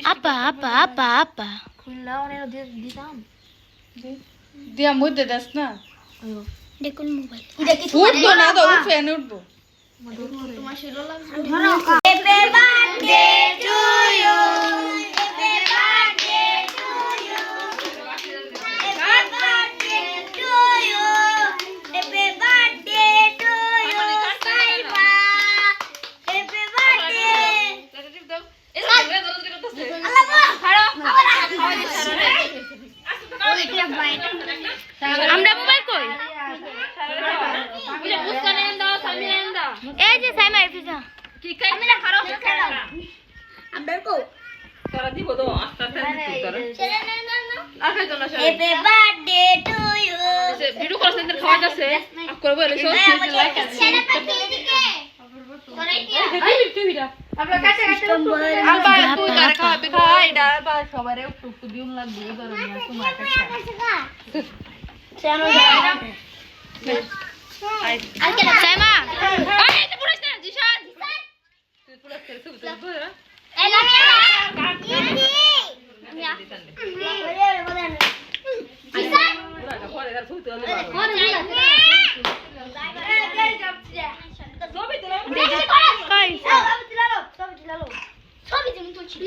আপা আপা আপা আপা দিয়া মধ্যে দাস না দেখুন মোবাইল উঠবো না তো ফ্যান উঠবো Happy birthday to you. Happy birthday to you. Happy birthday to you. Happy birthday to you. Saiba. Happy birthday. আমরা মোবাইল কই এই যে সাইমা এফিজা কি কাই মিলা খারাপ খেলা আমরা কো তারা দিব তো আস্তে আস্তে তোরা আরে তো না happy birthday to you video call center খাওয়া যাচ্ছে আপ করব এলে সব লাইক ছেলে পাখি এদিকে করাই দিয়া এই টিভিটা আমরা কাছে কাছে আলবা তুই কার খাওয়াবি খা এটা বা সবারে একটু একটু দিউন লাগবে গরম না তোমার কাছে সাইমা এই তো পুরো না জিশান তুই পুরো তেল সুব তো বড় এই লামিয়া জিশান পুরো কা পরে আর ফুটো হলে ছবি তুলো ছবি তুমি তুলছি